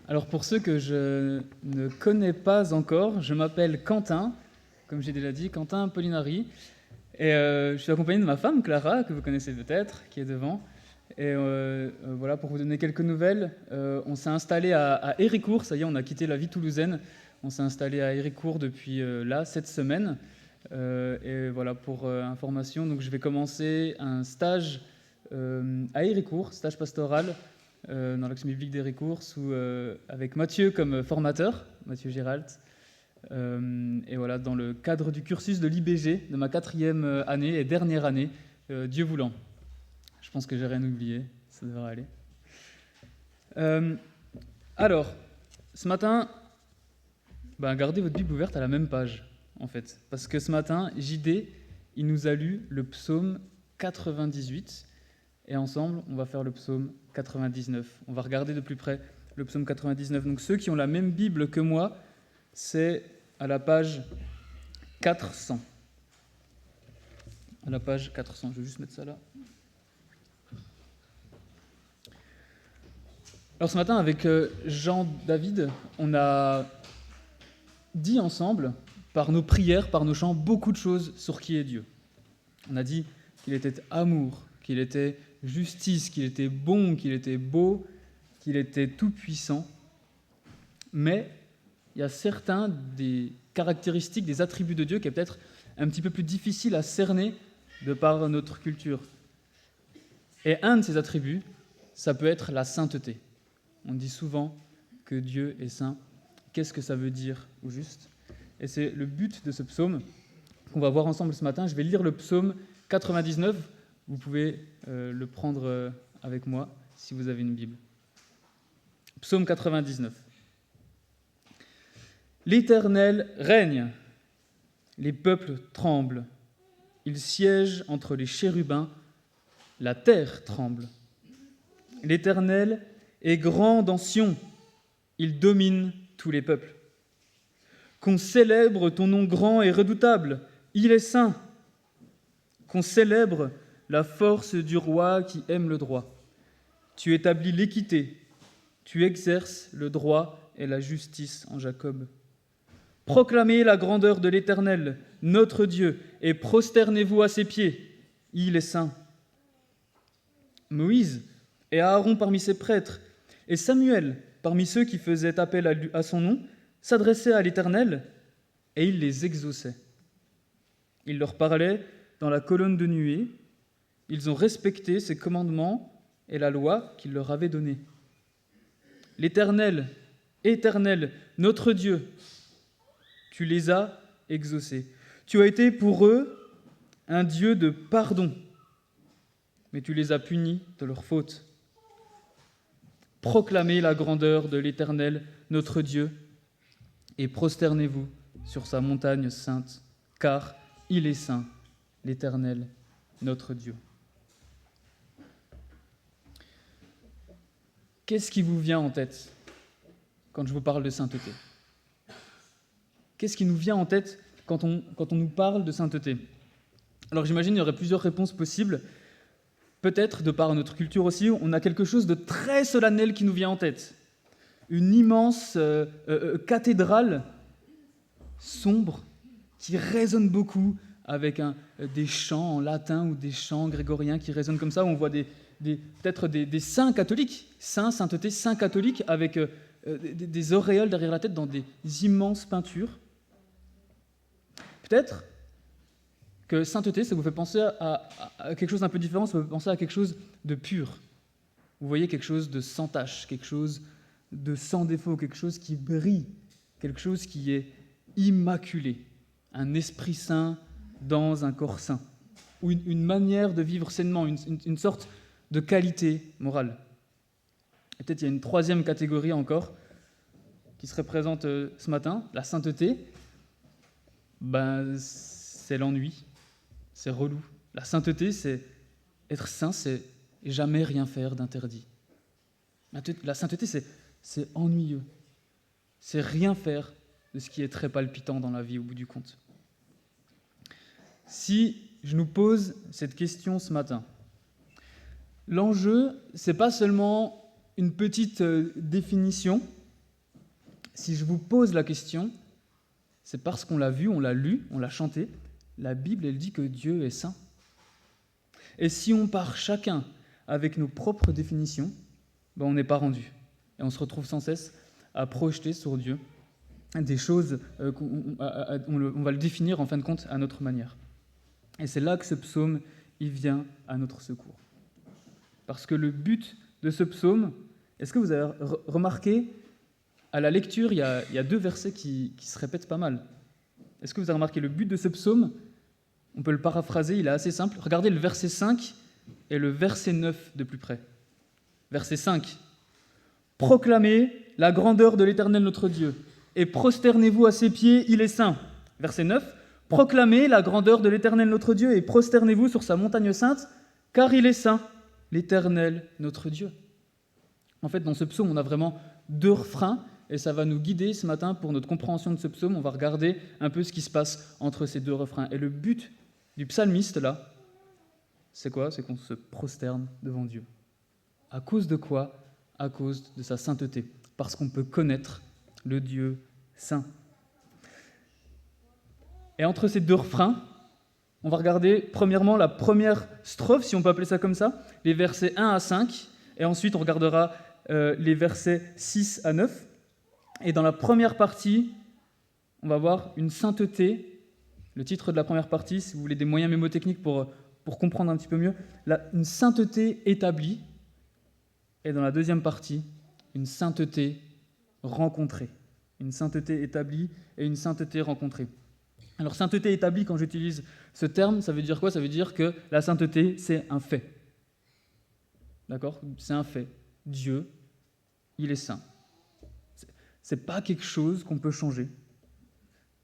Alors pour ceux que je ne connais pas encore, je m'appelle Quentin, comme j'ai déjà dit, Quentin Pollinari. Et je suis accompagné de ma femme, Clara, que vous connaissez peut-être, qui est devant. Et voilà, pour vous donner quelques nouvelles, on s'est installé à Héricourt, ça y est, on a quitté la vie toulousaine. On s'est installé à Héricourt depuis cette semaine. Et voilà, pour information, donc je vais commencer un stage à Héricourt, stage pastoral, dans l'action biblique d'Héricourt, avec Mathieu comme formateur, Mathieu Gérald. Et voilà, dans le cadre du cursus de l'IBG, de ma 4e année et dernière année, Dieu voulant. Je pense que j'ai rien oublié, ça devrait aller. Alors, ce matin, gardez votre Bible ouverte à la même page, en fait. Parce que ce matin, JD, il nous a lu le psaume 98, et ensemble, on va faire le psaume 99. On va regarder de plus près le psaume 99. Donc ceux qui ont la même Bible que moi, c'est à la page 400. À la page 400, je vais juste mettre ça là. Alors ce matin, avec Jean-David, on a dit ensemble, par nos prières, par nos chants, beaucoup de choses sur qui est Dieu. On a dit qu'il était amour, qu'il était justice, qu'il était bon, qu'il était beau, qu'il était tout-puissant. Mais il y a certains des caractéristiques, des attributs de Dieu qui est peut-être un petit peu plus difficile à cerner de par notre culture. Et un de ces attributs, ça peut être la sainteté. On dit souvent que Dieu est saint. Qu'est-ce que ça veut dire au juste ? Et c'est le but de ce psaume qu'on va voir ensemble ce matin. Je vais lire le psaume 99. Vous pouvez le prendre avec moi si vous avez une Bible. Psaume 99. L'Éternel règne, les peuples tremblent. Il siège entre les chérubins, la terre tremble. L'Éternel est grand dans Sion, il domine tous les peuples. Qu'on célèbre ton nom grand et redoutable, il est saint. Qu'on célèbre la force du roi qui aime le droit. Tu établis l'équité, tu exerces le droit et la justice en Jacob. Proclamez la grandeur de l'Éternel, notre Dieu, et prosternez-vous à ses pieds, il est saint. Moïse et Aaron parmi ses prêtres, et Samuel parmi ceux qui faisaient appel à son nom, s'adressaient à l'Éternel, et il les exauçait. Il leur parlait dans la colonne de nuée, ils ont respecté ses commandements et la loi qu'il leur avait donnée. L'Éternel, Éternel, notre Dieu, tu les as exaucés. Tu as été pour eux un Dieu de pardon, mais tu les as punis de leurs fautes. Proclamez la grandeur de l'Éternel, notre Dieu, et prosternez-vous sur sa montagne sainte, car il est saint, l'Éternel, notre Dieu. Qu'est-ce qui vous vient en tête quand je vous parle de sainteté ? Qu'est-ce qui nous vient en tête quand on nous parle de sainteté ? Alors j'imagine qu'il y aurait plusieurs réponses possibles. Peut-être, de par notre culture aussi, on a quelque chose de très solennel qui nous vient en tête. Une immense cathédrale sombre qui résonne beaucoup avec des chants en latin ou des chants grégoriens qui résonnent comme ça, où on voit peut-être des saints catholiques, sainteté, saints catholiques, avec des auréoles derrière la tête dans des immenses peintures. Peut-être que sainteté, ça vous fait penser à quelque chose d'un peu différent, ça vous fait penser à quelque chose de pur. Vous voyez quelque chose de sans tache, quelque chose de sans défaut, quelque chose qui brille, quelque chose qui est immaculé, un esprit saint dans un corps saint, ou une manière de vivre sainement, une sorte de qualité morale. Et peut-être il y a une troisième catégorie encore qui se représente ce matin, la sainteté. C'est l'ennui, c'est relou. La sainteté, c'est être saint, c'est jamais rien faire d'interdit. La sainteté, c'est ennuyeux. C'est rien faire de ce qui est très palpitant dans la vie au bout du compte. Si je nous pose cette question ce matin, l'enjeu, c'est pas seulement une petite définition si je vous pose la question, c'est parce qu'on l'a vu, on l'a lu, on l'a chanté. La Bible, elle dit que Dieu est saint. Et si on part chacun avec nos propres définitions, on n'est pas rendu. Et on se retrouve sans cesse à projeter sur Dieu des choses, on va le définir en fin de compte à notre manière. Et c'est là que ce psaume, il vient à notre secours. Parce que le but de ce psaume, est-ce que vous avez remarqué, à la lecture, il y a 2 versets qui se répètent pas mal. Est-ce que vous avez remarqué le but de ce psaume? On peut le paraphraser, il est assez simple. Regardez le verset 5 et le verset 9 de plus près. Verset 5. « Proclamez la grandeur de l'Éternel notre Dieu, et prosternez-vous à ses pieds, il est saint. » Verset 9. « Proclamez la grandeur de l'Éternel notre Dieu, et prosternez-vous sur sa montagne sainte, car il est saint, l'Éternel notre Dieu. » En fait, dans ce psaume, on a vraiment 2 refrains, et ça va nous guider ce matin pour notre compréhension de ce psaume. On va regarder un peu ce qui se passe entre ces 2 refrains. Et le but du psalmiste, là, c'est quoi? C'est qu'on se prosterne devant Dieu. À cause de quoi? À cause de sa sainteté. Parce qu'on peut connaître le Dieu saint. Et entre ces 2 refrains, on va regarder premièrement la première strophe, si on peut appeler ça comme ça, les versets 1 à 5, et ensuite on regardera les versets 6 à 9. Et dans la première partie, on va voir une sainteté. Le titre de la première partie, si vous voulez des moyens mémotechniques pour comprendre un petit peu mieux, une sainteté établie. Et dans la deuxième partie, une sainteté rencontrée. Une sainteté établie et une sainteté rencontrée. Alors, sainteté établie, quand j'utilise ce terme, ça veut dire quoi? Ça veut dire que la sainteté, c'est un fait. D'accord? C'est un fait. Dieu, il est saint. C'est pas quelque chose qu'on peut changer.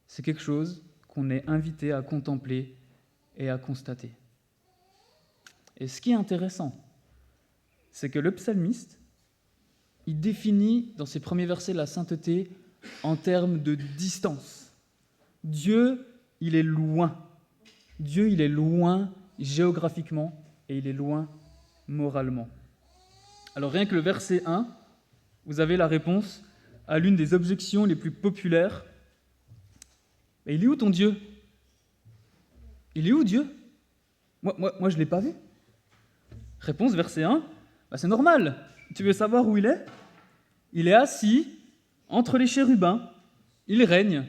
C'est quelque chose qu'on est invité à contempler et à constater. Et ce qui est intéressant, c'est que le psalmiste, il définit dans ses premiers versets la sainteté en termes de distance. Dieu, il est loin. Dieu, il est loin géographiquement et il est loin moralement. Alors rien que le verset 1, vous avez la réponse à l'une des objections les plus populaires. Mais il est où ton Dieu? Il est où Dieu? Moi, je ne l'ai pas vu. Réponse, verset 1, c'est normal. Tu veux savoir où il est? Il est assis entre les chérubins, il règne,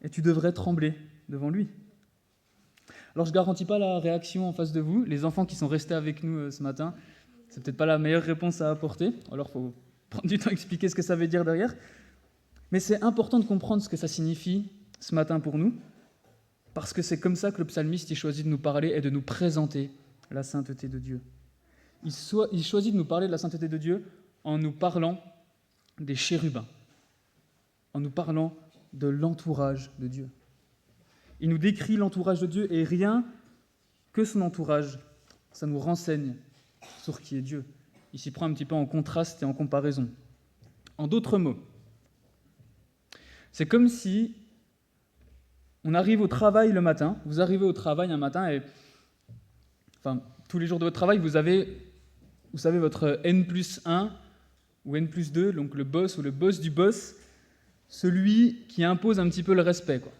et tu devrais trembler devant lui. Alors je ne garantis pas la réaction en face de vous. Les enfants qui sont restés avec nous ce matin, c'est peut-être pas la meilleure réponse à apporter. Alors il faut prendre du temps à expliquer ce que ça veut dire derrière. Mais c'est important de comprendre ce que ça signifie ce matin pour nous, parce que c'est comme ça que le psalmiste il choisit de nous parler et de nous présenter la sainteté de Dieu. Il choisit de nous parler de la sainteté de Dieu en nous parlant des chérubins, en nous parlant de l'entourage de Dieu. Il nous décrit l'entourage de Dieu et rien que son entourage, ça nous renseigne sur qui est Dieu. Il s'y prend un petit peu en contraste et en comparaison. En d'autres mots, c'est comme si on arrive au travail le matin, vous arrivez au travail un matin et tous les jours de votre travail, vous avez, vous savez, votre N+1 ou N+2, donc le boss ou le boss du boss, celui qui impose un petit peu le respect, quoi.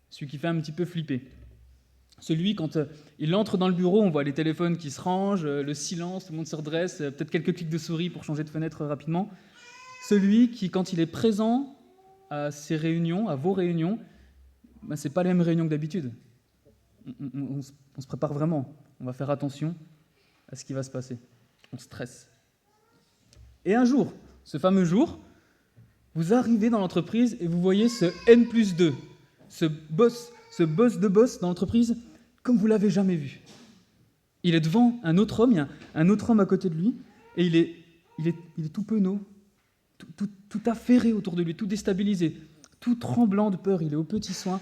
Celui qui fait un petit peu flipper. Celui, quand il entre dans le bureau, on voit les téléphones qui se rangent, le silence, tout le monde se redresse, peut-être quelques clics de souris pour changer de fenêtre rapidement. Celui qui, quand il est présent à ces réunions, à vos réunions, ce n'est pas les mêmes réunions que d'habitude. On se prépare vraiment. On va faire attention à ce qui va se passer. On stresse. Et un jour, ce fameux jour, vous arrivez dans l'entreprise et vous voyez ce N+2, ce boss de boss dans l'entreprise, comme vous ne l'avez jamais vu. Il est devant un autre homme, il y a un autre homme à côté de lui, et il est tout penaud, tout affairé autour de lui, tout déstabilisé, tout tremblant de peur, il est aux petits soins.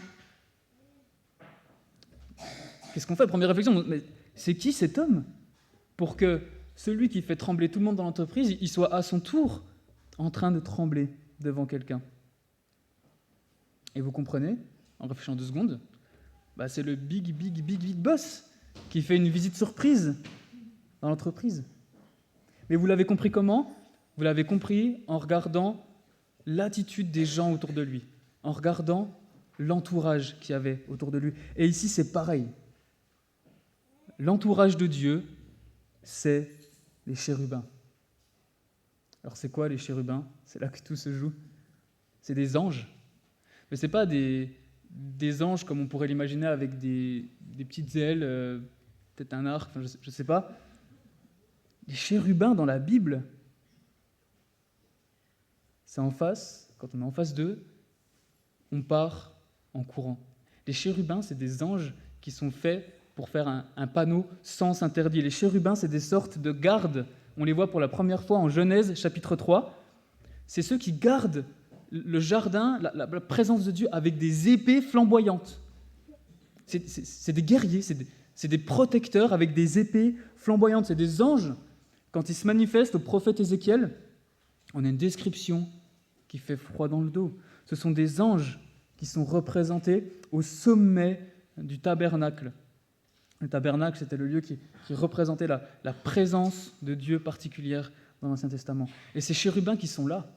Qu'est-ce qu'on fait? Première réflexion, mais c'est qui cet homme pour que celui qui fait trembler tout le monde dans l'entreprise, il soit à son tour en train de trembler devant quelqu'un? Et vous comprenez, en réfléchissant 2 secondes, c'est le big boss qui fait une visite surprise dans l'entreprise. Mais vous l'avez compris comment? Vous l'avez compris en regardant l'attitude des gens autour de lui, en regardant l'entourage qu'il y avait autour de lui. Et ici, c'est pareil. L'entourage de Dieu, c'est les chérubins. Alors c'est quoi les chérubins? C'est là que tout se joue. C'est des anges. Mais ce n'est pas des anges comme on pourrait l'imaginer avec des petites ailes, peut-être un arc, je ne sais pas. Les chérubins dans la Bible, c'est en face, quand on est en face d'eux, on part en courant. Les chérubins, c'est des anges qui sont faits pour faire un panneau sens interdit. Les chérubins, c'est des sortes de gardes. On les voit pour la première fois en Genèse, chapitre 3. C'est ceux qui gardent le jardin, la présence de Dieu, avec des épées flamboyantes. C'est des guerriers, c'est des protecteurs avec des épées flamboyantes. C'est des anges. Quand ils se manifestent au prophète Ézéchiel, on a une description qui fait froid dans le dos. Ce sont des anges qui sont représentés au sommet du tabernacle. Le tabernacle, c'était le lieu qui représentait la présence de Dieu particulière dans l'Ancien Testament. Et ces chérubins qui sont là,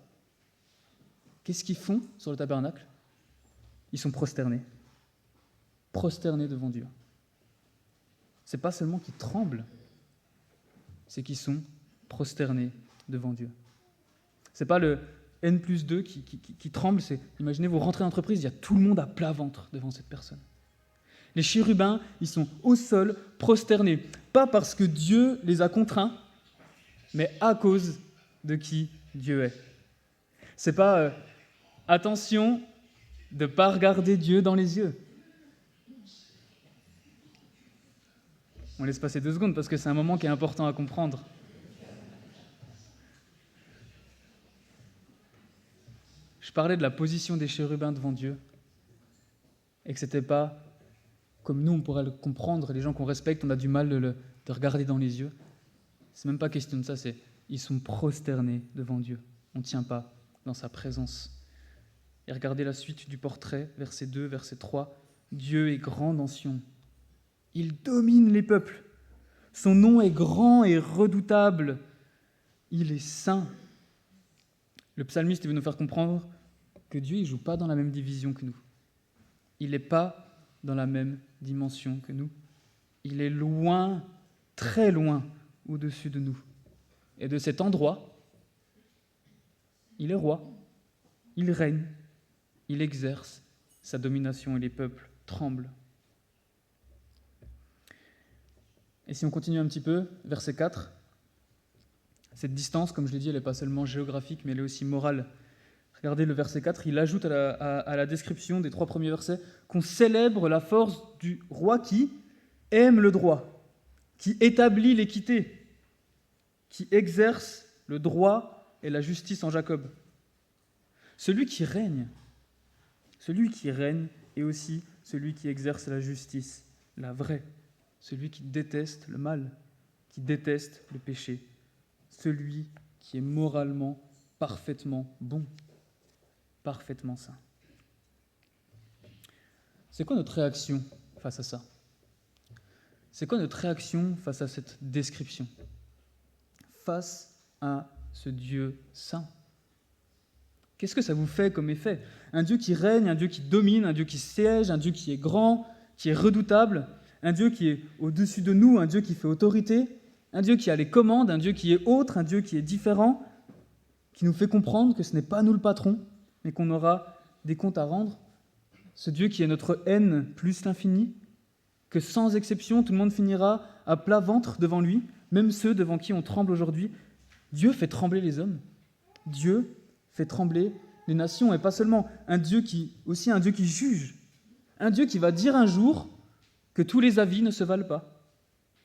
qu'est-ce qu'ils font sur le tabernacle? Ils sont prosternés devant Dieu. Ce n'est pas seulement qu'ils tremblent, c'est qu'ils sont prosternés devant Dieu. Ce n'est pas le N+2 qui tremble, c'est, imaginez, vous rentrez en entreprise, il y a tout le monde à plat ventre devant cette personne. Les chérubins, ils sont au sol, prosternés, pas parce que Dieu les a contraints, mais à cause de qui Dieu est. C'est pas attention de ne pas regarder Dieu dans les yeux. On laisse passer 2 secondes parce que c'est un moment qui est important à comprendre. Je parlais de la position des chérubins devant Dieu et que ce n'était pas comme nous on pourrait le comprendre, les gens qu'on respecte, on a du mal de regarder dans les yeux. C'est même pas question de ça, c'est ils sont prosternés devant Dieu. On ne tient pas dans sa présence. Et regardez la suite du portrait, verset 2, verset 3. Dieu est grand dans Sion. Il domine les peuples. Son nom est grand et redoutable. Il est saint. Le psalmiste veut nous faire comprendre que Dieu ne joue pas dans la même division que nous. Il n'est pas dans la même dimension que nous. Il est loin, très loin, au-dessus de nous. Et de cet endroit, il est roi, il règne, il exerce sa domination et les peuples tremblent. Et si on continue un petit peu, verset 4, cette distance, comme je l'ai dit, elle n'est pas seulement géographique, mais elle est aussi morale. Regardez le verset 4, il ajoute à la description des 3 premiers versets qu'on célèbre la force du roi qui aime le droit, qui établit l'équité, qui exerce le droit et la justice en Jacob. Celui qui règne est aussi celui qui exerce la justice, la vraie, celui qui déteste le mal, qui déteste le péché, celui qui est moralement parfaitement bon, parfaitement saint. C'est quoi notre réaction face à ça? C'est quoi notre réaction face à cette description? Face à ce Dieu saint? Qu'est-ce que ça vous fait comme effet? Un Dieu qui règne, un Dieu qui domine, un Dieu qui siège, un Dieu qui est grand, qui est redoutable, un Dieu qui est au-dessus de nous, un Dieu qui fait autorité, un Dieu qui a les commandes, un Dieu qui est autre, un Dieu qui est différent, qui nous fait comprendre que ce n'est pas nous le patron, mais qu'on aura des comptes à rendre. Ce Dieu qui est notre haine plus l'infini, que sans exception, tout le monde finira à plat ventre devant lui, même ceux devant qui on tremble aujourd'hui. Dieu fait trembler les hommes. Dieu fait trembler les nations, et pas seulement aussi un Dieu qui juge, un Dieu qui va dire un jour que tous les avis ne se valent pas,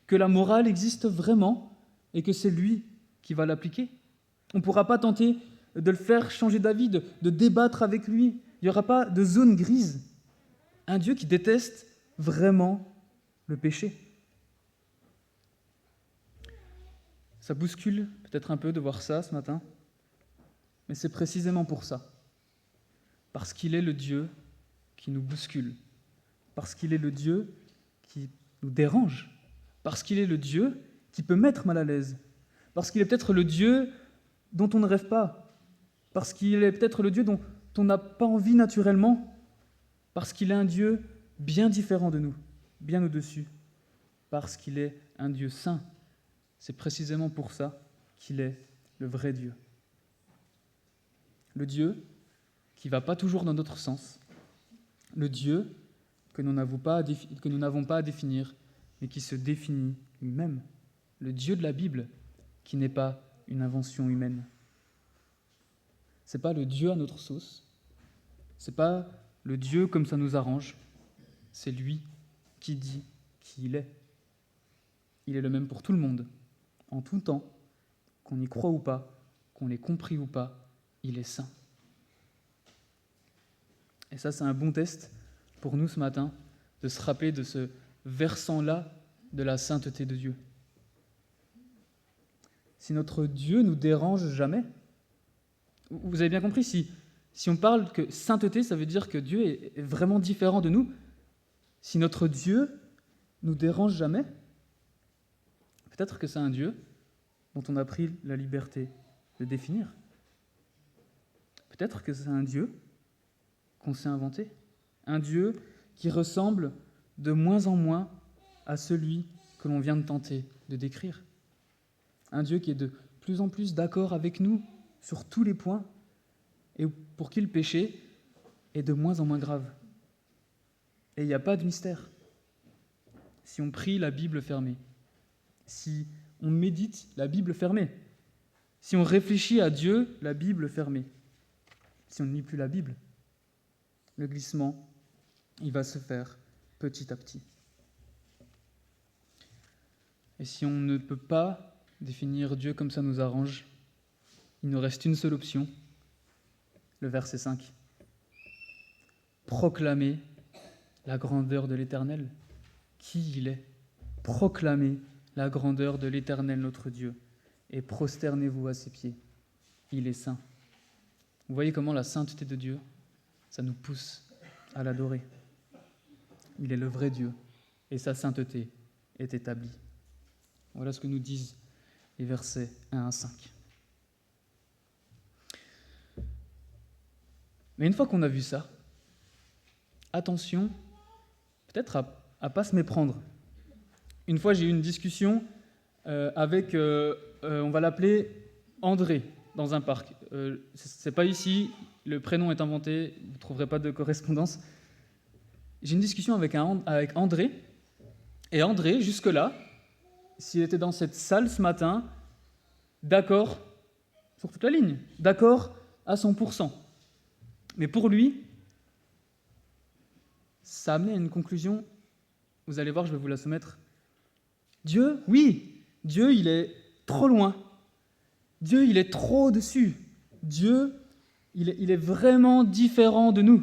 que la morale existe vraiment et que c'est lui qui va l'appliquer. On ne pourra pas tenter de le faire changer d'avis, de débattre avec lui. Il n'y aura pas de zone grise. Un Dieu qui déteste vraiment le péché. Ça bouscule peut-être un peu de voir ça ce matin, mais c'est précisément pour ça. Parce qu'il est le Dieu qui nous bouscule, parce qu'il est le Dieu qui nous dérange, parce qu'il est le Dieu qui peut mettre mal à l'aise, parce qu'il est peut-être le Dieu dont on ne rêve pas, parce qu'il est peut-être le Dieu dont on n'a pas envie naturellement, parce qu'il est un Dieu bien différent de nous, bien au-dessus, parce qu'il est un Dieu saint. C'est précisément pour ça qu'il est le vrai Dieu. Le Dieu qui ne va pas toujours dans notre sens, le Dieu que nous n'avons pas à définir, mais qui se définit lui-même. Le Dieu de la Bible, qui n'est pas une invention humaine. Ce n'est pas le Dieu à notre sauce, ce n'est pas le Dieu comme ça nous arrange, c'est lui qui dit qui il est. Il est le même pour tout le monde, en tout temps, qu'on y croit ou pas, qu'on l'ait compris ou pas, il est saint. Et ça, c'est un bon test pour nous ce matin, de se rappeler de ce versant-là de la sainteté de Dieu. Si notre Dieu nous dérange jamais, vous avez bien compris, si on parle que sainteté, ça veut dire que Dieu est vraiment différent de nous. Si notre Dieu nous dérange jamais, peut-être que c'est un Dieu dont on a pris la liberté de définir. Peut-être que c'est un Dieu qu'on s'est inventé. Un Dieu qui ressemble de moins en moins à celui que l'on vient de tenter de décrire. Un Dieu qui est de plus en plus d'accord avec nous sur tous les points et pour qui le péché est de moins en moins grave. Et il n'y a pas de mystère. Si on prie la Bible fermée, si on médite la Bible fermée, si on réfléchit à Dieu, la Bible fermée, si on ne lit plus la Bible, le glissement, il va se faire petit à petit. Et si on ne peut pas définir Dieu comme ça nous arrange, il nous reste une seule option, le verset 5. Proclamez la grandeur de l'Éternel. Qui il est? Proclamez la grandeur de l'Éternel notre Dieu et prosternez-vous à ses pieds. Il est saint. Vous voyez comment la sainteté de Dieu, ça nous pousse à l'adorer. Il est le vrai Dieu et sa sainteté est établie. Voilà ce que nous disent les versets 1 à 5. Mais une fois qu'on a vu ça, attention, peut-être à ne pas se méprendre. Une fois, j'ai eu une discussion avec, on va l'appeler André, dans un parc. C'est pas ici, le prénom est inventé, vous ne trouverez pas de correspondance. J'ai une discussion avec André, et André, jusque-là, s'il était dans cette salle ce matin, d'accord sur toute la ligne, d'accord à 100%. Mais pour lui, ça a amené à une conclusion, vous allez voir, je vais vous la soumettre. Dieu, oui, Dieu, il est trop loin. Dieu, il est trop au-dessus. Dieu, il est vraiment différent de nous.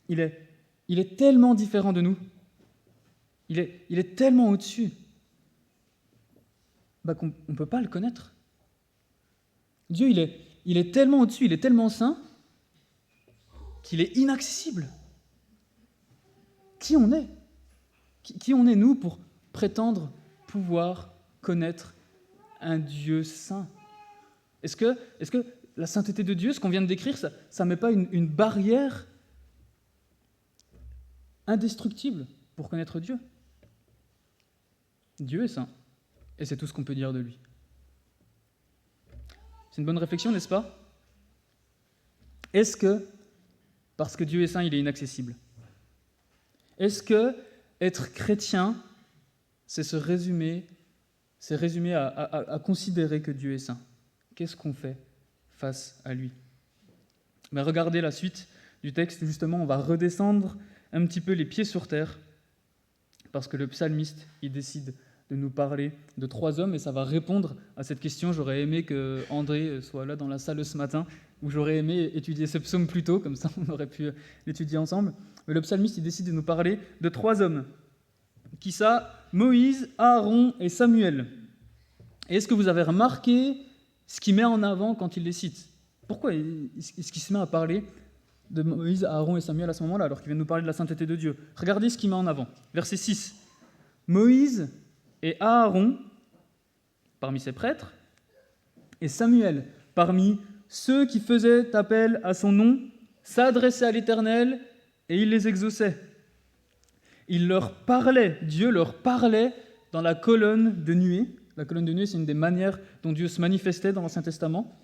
Il est tellement différent de nous. Il est tellement au-dessus qu'on ne peut pas le connaître. Dieu, il est tellement au-dessus, il est tellement saint qu'il est inaccessible. Qui on est? Qui on est, nous, pour prétendre pouvoir connaître un Dieu saint? Est-ce que la sainteté de Dieu, ce qu'on vient de décrire, ça ne met pas une barrière indestructible pour connaître Dieu? Dieu est saint, et c'est tout ce qu'on peut dire de lui. C'est une bonne réflexion, n'est-ce pas? Est-ce que, parce que Dieu est saint, il est inaccessible? Est-ce que être chrétien, c'est résumer à considérer que Dieu est saint? Qu'est-ce qu'on fait face à lui? Mais regardez la suite du texte, justement, on va redescendre un petit peu les pieds sur terre, parce que le psalmiste, il décide de nous parler de 3 hommes, et ça va répondre à cette question. J'aurais aimé que André soit là dans la salle ce matin, ou j'aurais aimé étudier ce psaume plus tôt, comme ça on aurait pu l'étudier ensemble. Mais le psalmiste, il décide de nous parler de 3 hommes. Qui ça? Moïse, Aaron et Samuel. Et est-ce que vous avez remarqué ce qu'il met en avant quand il les cite? Pourquoi est-ce qu'il se met à parler de Moïse, Aaron et Samuel à ce moment-là, alors qu'il vient de nous parler de la sainteté de Dieu? Regardez ce qu'il met en avant. Verset 6. Moïse et Aaron, parmi ses prêtres, et Samuel, Parmi ceux qui faisaient appel à son nom, s'adressaient à l'Éternel et il les exauçait. Il leur parlait, Dieu leur parlait dans la colonne de nuée. La colonne de nuée, c'est une des manières dont Dieu se manifestait dans l'Ancien Testament.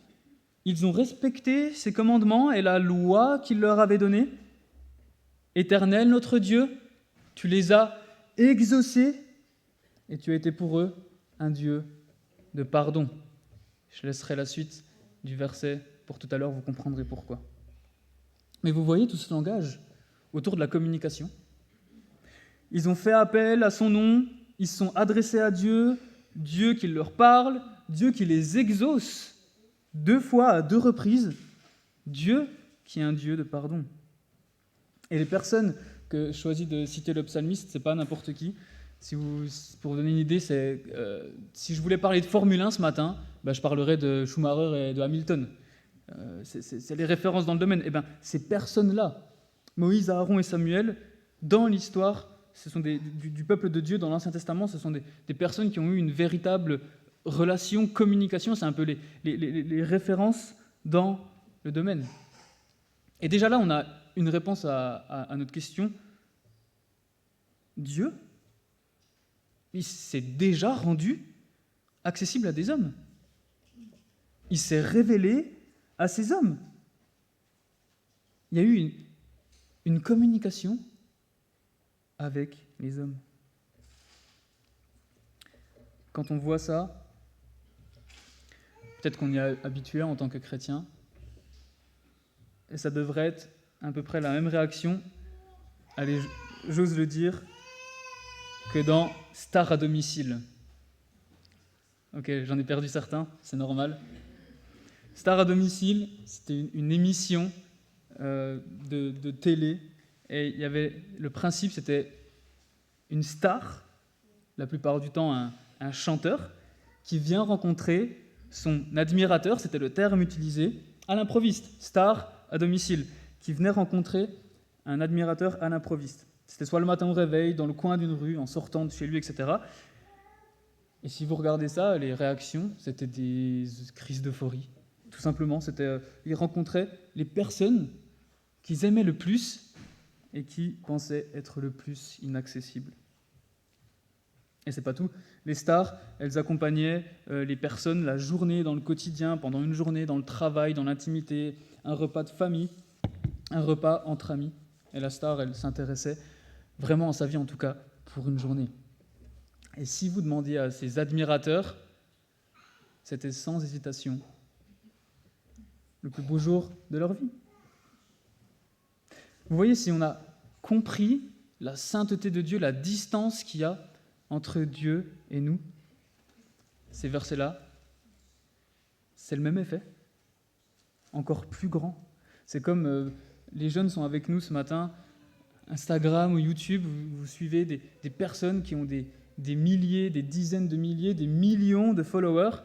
Ils ont respecté ses commandements et la loi qu'il leur avait donnée. Éternel, notre Dieu, tu les as exaucés et tu as été pour eux un Dieu de pardon. Je laisserai la suite du verset pour tout à l'heure, vous comprendrez pourquoi. Mais vous voyez tout ce langage autour de la communication. Ils ont fait appel à son nom, ils se sont adressés à Dieu, Dieu qui leur parle, Dieu qui les exauce 2 fois à 2 reprises, Dieu qui est un Dieu de pardon. Et les personnes que je choisis de citer le psalmiste, c'est pas n'importe qui. Pour vous donner une idée, si je voulais parler de Formule 1 ce matin, je parlerais de Schumacher et de Hamilton. C'est les références dans le domaine. Ces personnes-là, Moïse, Aaron et Samuel, dans l'histoire, ce sont du peuple de Dieu dans l'Ancien Testament, ce sont des personnes qui ont eu une véritable relation, communication, c'est un peu les références dans le domaine. Et déjà là, on a une réponse à notre question. Dieu, il s'est déjà rendu accessible à des hommes. Il s'est révélé à ces hommes. Il y a eu une communication avec les hommes. Quand on voit ça, peut-être qu'on y est habitué en tant que chrétien, et ça devrait être à peu près la même réaction, allez, j'ose le dire, que dans Star à domicile. Ok, j'en ai perdu certains, c'est normal. Star à domicile, c'était une émission de télé, et il y avait le principe, c'était une star, la plupart du temps un chanteur, qui vient rencontrer son admirateur, c'était le terme utilisé, à l'improviste, star à domicile, qui venait rencontrer un admirateur à l'improviste. C'était soit le matin au réveil, dans le coin d'une rue, en sortant de chez lui, etc. Et si vous regardez ça, les réactions, c'était des crises d'euphorie. Tout simplement, ils rencontraient les personnes qu'ils aimaient le plus et qui pensaient être le plus inaccessibles. Et c'est pas tout. Les stars, elles accompagnaient les personnes la journée, dans le quotidien, pendant une journée, dans le travail, dans l'intimité, un repas de famille, un repas entre amis. Et la star, elle s'intéressait vraiment à sa vie, en tout cas, pour une journée. Et si vous demandiez à ses admirateurs, c'était sans hésitation le plus beau jour de leur vie. Vous voyez, si on a compris la sainteté de Dieu, la distance qu'il y a entre Dieu et nous, ces versets-là, c'est le même effet, encore plus grand. C'est comme les jeunes sont avec nous ce matin, Instagram ou YouTube, vous suivez des personnes qui ont des milliers, des dizaines de milliers, des millions de followers,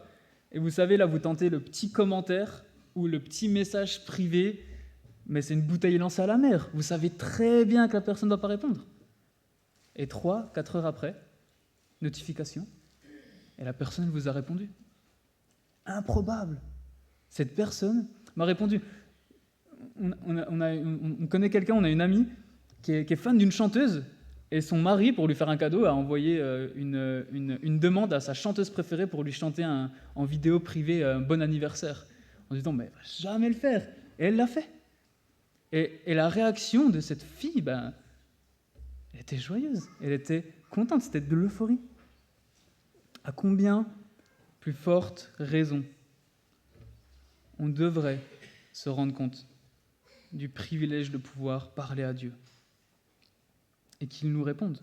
et vous savez, là, vous tentez le petit commentaire ou le petit message privé, mais c'est une bouteille lancée à la mer. Vous savez très bien que la personne ne doit pas répondre. Et 3-4 heures après, notification, et la personne vous a répondu. Improbable. Cette personne m'a répondu. On connaît quelqu'un, on a une amie qui est fan d'une chanteuse, et son mari, pour lui faire un cadeau, a envoyé une demande à sa chanteuse préférée pour lui chanter en vidéo privée un bon anniversaire. En disant, mais elle ne va jamais le faire. Et elle l'a fait. Et la réaction de cette fille, elle était joyeuse, elle était contente, c'était de l'euphorie. À combien plus forte raison on devrait se rendre compte du privilège de pouvoir parler à Dieu et qu'il nous réponde,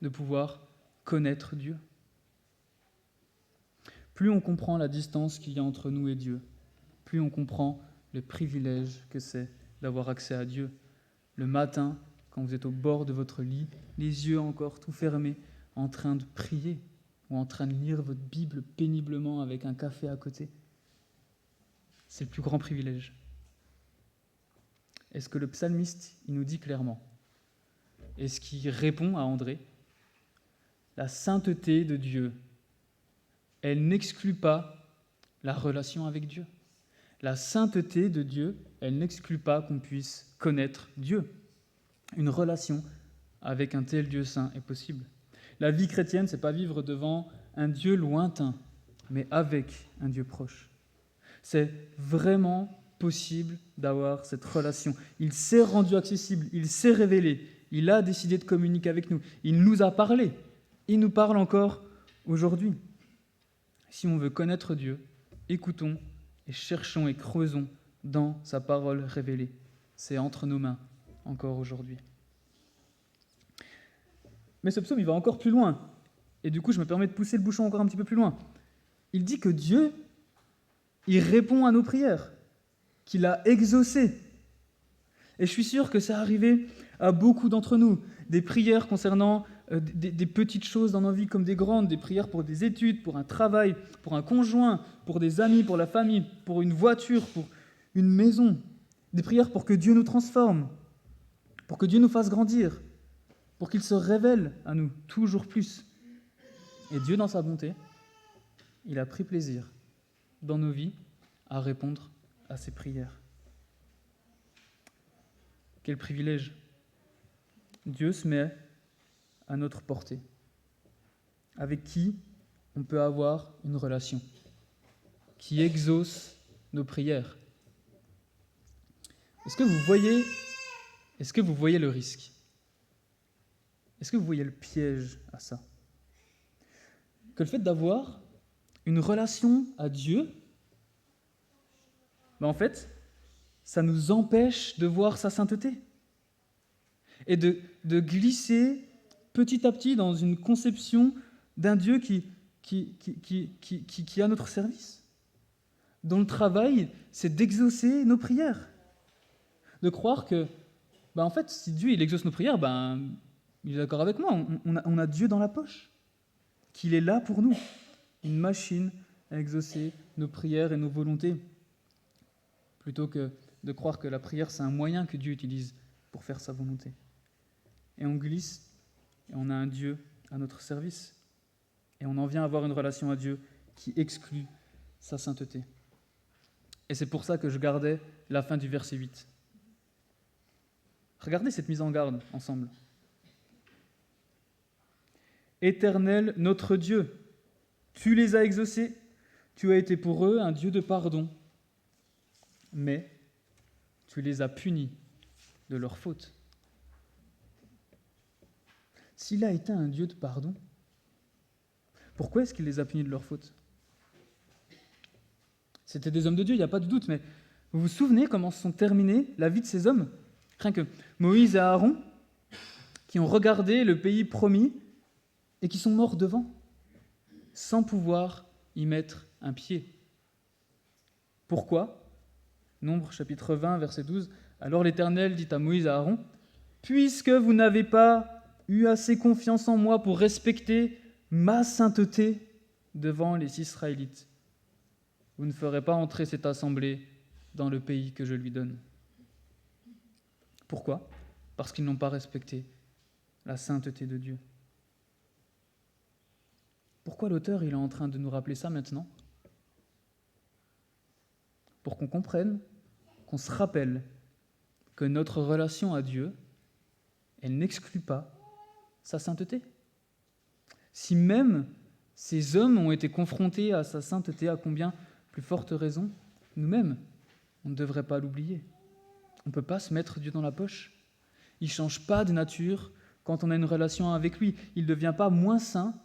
de pouvoir connaître Dieu. Plus on comprend la distance qu'il y a entre nous et Dieu, plus on comprend le privilège que c'est d'avoir accès à Dieu. Le matin, quand vous êtes au bord de votre lit, les yeux encore tout fermés, en train de prier ou en train de lire votre Bible péniblement avec un café à côté. C'est le plus grand privilège. Est-ce que le psalmiste, il nous dit clairement, est-ce qu'il répond à André? La sainteté de Dieu, elle n'exclut pas la relation avec Dieu. La sainteté de Dieu, elle n'exclut pas qu'on puisse connaître Dieu. Une relation avec un tel Dieu saint est possible. La vie chrétienne, ce n'est pas vivre devant un Dieu lointain, mais avec un Dieu proche. C'est vraiment possible d'avoir cette relation. Il s'est rendu accessible, il s'est révélé, il a décidé de communiquer avec nous, il nous a parlé, il nous parle encore aujourd'hui. Si on veut connaître Dieu, écoutons et cherchons et creusons dans sa parole révélée. C'est entre nos mains encore aujourd'hui. Mais ce psaume, il va encore plus loin. Et du coup, je me permets de pousser le bouchon encore un petit peu plus loin. Il dit que Dieu, il répond à nos prières, qu'il a exaucées. Et je suis sûr que ça arrivé à beaucoup d'entre nous. Des prières concernant des petites choses dans nos vies comme des grandes, des prières pour des études, pour un travail, pour un conjoint, pour des amis, pour la famille, pour une voiture, pour une maison. Des prières pour que Dieu nous transforme, pour que Dieu nous fasse grandir, pour qu'il se révèle à nous toujours plus. Et Dieu, dans sa bonté, il a pris plaisir dans nos vies à répondre à ces prières. Quel privilège! Dieu se met à notre portée, avec qui on peut avoir une relation, qui exauce nos prières. Est-ce que vous voyez le risque? Est-ce que vous voyez le piège à ça? Que le fait d'avoir une relation à Dieu, en fait, ça nous empêche de voir sa sainteté et de glisser petit à petit dans une conception d'un Dieu qui est à notre service, dont le travail, c'est d'exaucer nos prières. De croire que, en fait, si Dieu il exauce nos prières, il est d'accord avec moi, on a Dieu dans la poche, qu'il est là pour nous, une machine à exaucer nos prières et nos volontés, plutôt que de croire que la prière, c'est un moyen que Dieu utilise pour faire sa volonté. Et on glisse, et on a un Dieu à notre service, et on en vient à avoir une relation à Dieu qui exclut sa sainteté. Et c'est pour ça que je gardais la fin du verset 8. Regardez cette mise en garde ensemble. Éternel notre Dieu, tu les as exaucés, tu as été pour eux un Dieu de pardon, mais tu les as punis de leurs fautes. S'il a été un Dieu de pardon, pourquoi est-ce qu'il les a punis de leurs fautes? C'était des hommes de Dieu, il n'y a pas de doute, mais vous vous souvenez comment se sont terminés la vie de ces hommes? Rien que Moïse et Aaron, qui ont regardé le pays promis et qui sont morts devant, sans pouvoir y mettre un pied. Pourquoi? Nombre chapitre 20, verset 12. Alors l'Éternel dit à Moïse et à Aaron, « Puisque vous n'avez pas eu assez confiance en moi pour respecter ma sainteté devant les Israélites, vous ne ferez pas entrer cette assemblée dans le pays que je lui donne. » Pourquoi? Parce qu'ils n'ont pas respecté la sainteté de Dieu. Pourquoi l'auteur il est en train de nous rappeler ça maintenant? Pour qu'on comprenne, qu'on se rappelle que notre relation à Dieu, elle n'exclut pas sa sainteté. Si même ces hommes ont été confrontés à sa sainteté, à combien plus forte raison, nous-mêmes, on ne devrait pas l'oublier. On ne peut pas se mettre Dieu dans la poche. Il ne change pas de nature quand on a une relation avec lui. Il ne devient pas moins saint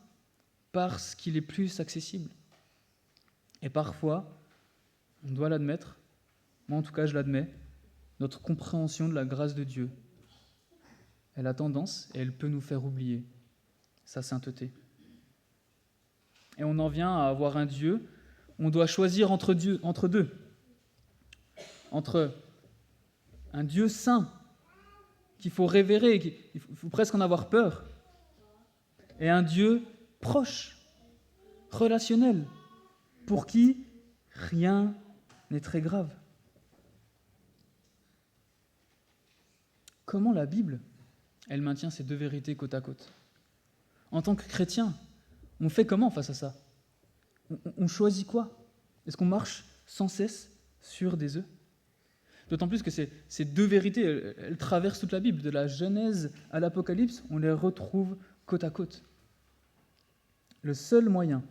parce qu'il est plus accessible. Et parfois, on doit l'admettre, moi en tout cas je l'admets, notre compréhension de la grâce de Dieu, elle a tendance et elle peut nous faire oublier sa sainteté. Et on en vient à avoir un Dieu, on doit choisir entre deux. Entre un Dieu saint, qu'il faut révérer, qu'il faut presque en avoir peur, et un Dieu proche, relationnel, pour qui rien n'est très grave. Comment la Bible, elle maintient ces deux vérités côte à côte? En tant que chrétien, on fait comment face à ça? On choisit quoi? Est-ce qu'on marche sans cesse sur des œufs? D'autant plus que ces deux vérités, elles traversent toute la Bible. De la Genèse à l'Apocalypse, on les retrouve côte à côte. Le seul moyen,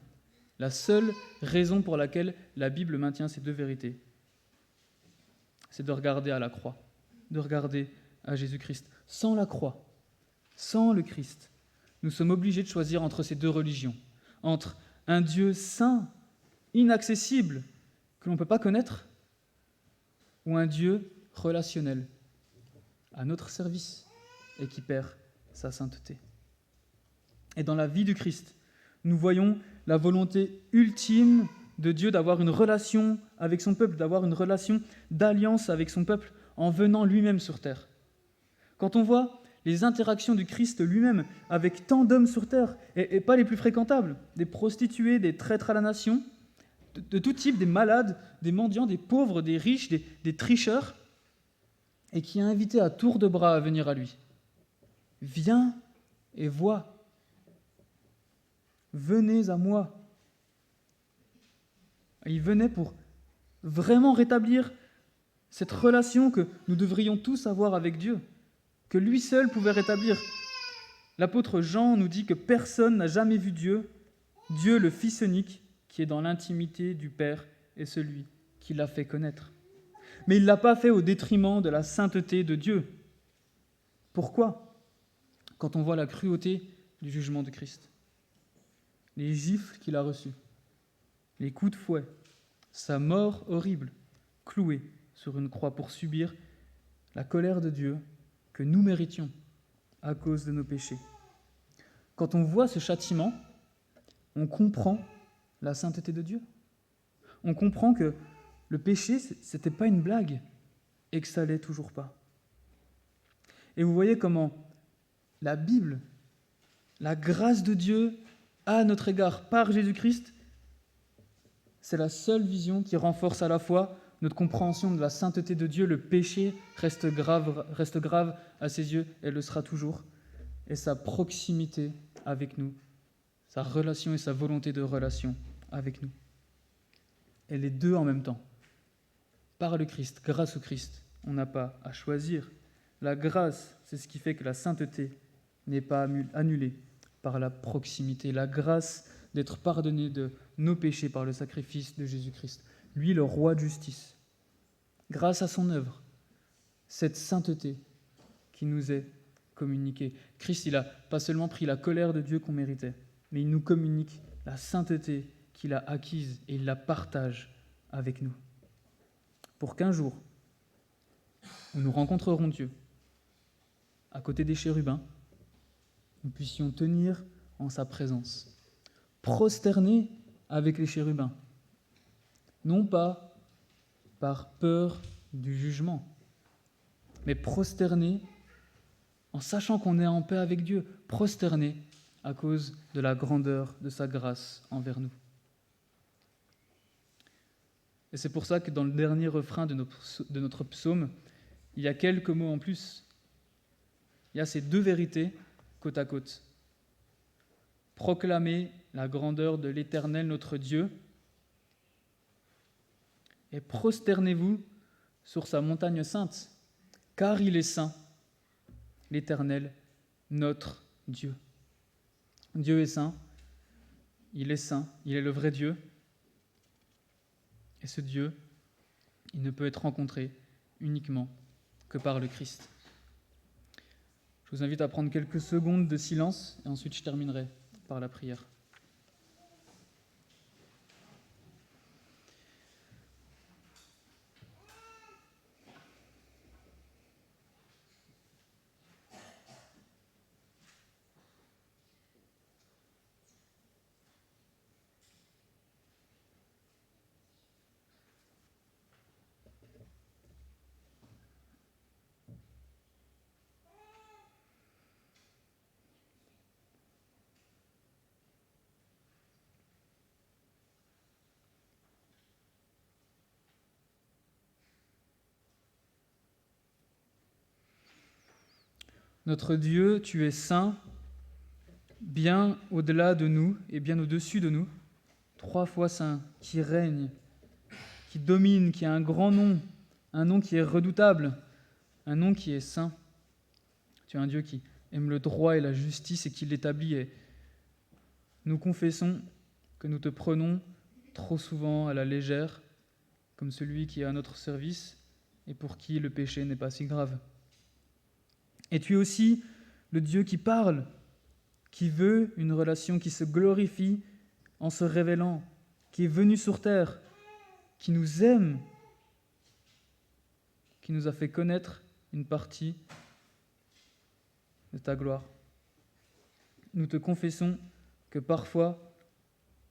la seule raison pour laquelle la Bible maintient ces deux vérités, c'est de regarder à la croix, de regarder à Jésus-Christ. Sans la croix, sans le Christ, nous sommes obligés de choisir entre ces deux religions, entre un Dieu saint, inaccessible, que l'on ne peut pas connaître, ou un Dieu relationnel, à notre service, et qui perd sa sainteté. Et dans la vie du Christ, nous voyons la volonté ultime de Dieu d'avoir une relation avec son peuple, d'avoir une relation d'alliance avec son peuple, en venant lui-même sur terre. Quand on voit les interactions du Christ lui-même avec tant d'hommes sur terre, et pas les plus fréquentables, des prostituées, des traîtres à la nation, de tout type, des malades, des mendiants, des pauvres, des riches, des tricheurs, et qui a invité à tour de bras à venir à lui. Viens et vois. Venez à moi. Il venait pour vraiment rétablir cette relation que nous devrions tous avoir avec Dieu, que lui seul pouvait rétablir. L'apôtre Jean nous dit que personne n'a jamais vu Dieu, Dieu le Fils unique, qui est dans l'intimité du Père et celui qui l'a fait connaître. Mais il ne l'a pas fait au détriment de la sainteté de Dieu. Pourquoi? Quand on voit la cruauté du jugement de Christ, les gifles qu'il a reçus, les coups de fouet, sa mort horrible, cloué sur une croix pour subir la colère de Dieu que nous méritions à cause de nos péchés. Quand on voit ce châtiment, on comprend la sainteté de Dieu. On comprend que le péché, ce n'était pas une blague et que ça l'est toujours pas. Et vous voyez comment la Bible, la grâce de Dieu à notre égard par Jésus-Christ, c'est la seule vision qui renforce à la fois notre compréhension de la sainteté de Dieu. Le péché reste grave à ses yeux, et le sera toujours, et sa proximité avec nous, sa relation et sa volonté de relation avec nous. Et les deux en même temps. Par le Christ, grâce au Christ, on n'a pas à choisir. La grâce, c'est ce qui fait que la sainteté n'est pas annulée par la proximité. La grâce d'être pardonné de nos péchés par le sacrifice de Jésus-Christ. Lui, le roi de justice. Grâce à son œuvre, cette sainteté qui nous est communiquée. Christ, il n'a pas seulement pris la colère de Dieu qu'on méritait, mais il nous communique la sainteté qu'il a acquise et il la partage avec nous. Pour qu'un jour, où nous rencontrerons Dieu, à côté des chérubins, nous puissions tenir en sa présence, prosternés avec les chérubins, non pas par peur du jugement, mais prosternés en sachant qu'on est en paix avec Dieu, prosternés à cause de la grandeur de sa grâce envers nous. Et c'est pour ça que dans le dernier refrain de notre psaume, il y a quelques mots en plus. Il y a ces deux vérités côte à côte. Proclamez la grandeur de l'Éternel notre Dieu et prosternez-vous sur sa montagne sainte, car il est saint, l'Éternel notre Dieu. Dieu est saint, il est le vrai Dieu. Et ce Dieu, il ne peut être rencontré uniquement que par le Christ. Je vous invite à prendre quelques secondes de silence et ensuite je terminerai par la prière. Notre Dieu, tu es saint, bien au-delà de nous et bien au-dessus de nous, 3 fois saint, qui règne qui domine, qui a un grand nom, un nom qui est redoutable, un nom qui est saint. Tu es un Dieu qui aime le droit et la justice et qui l'établit. Et nous confessons que nous te prenons trop souvent à la légère, comme celui qui est à notre service et pour qui le péché n'est pas si grave. Et tu es aussi le Dieu qui parle, qui veut une relation, qui se glorifie en se révélant, qui est venu sur terre, qui nous aime, qui nous a fait connaître une partie de ta gloire. Nous te confessons que parfois,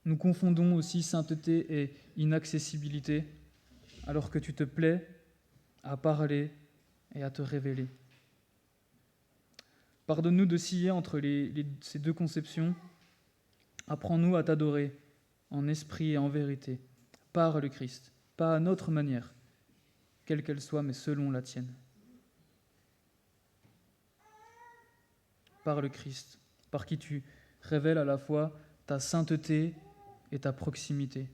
nous confondons aussi sainteté et inaccessibilité, alors que tu te plais à parler et à te révéler. Pardonne-nous de scier entre ces deux conceptions. Apprends-nous à t'adorer en esprit et en vérité, par le Christ, pas à notre manière, quelle qu'elle soit, mais selon la tienne. Par le Christ, par qui tu révèles à la fois ta sainteté et ta proximité,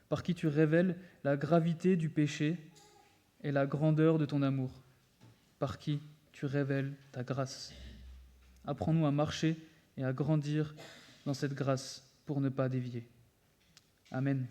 par qui tu révèles la gravité du péché et la grandeur de ton amour, par qui tu révèles ta grâce. Apprends-nous à marcher et à grandir dans cette grâce pour ne pas dévier. Amen.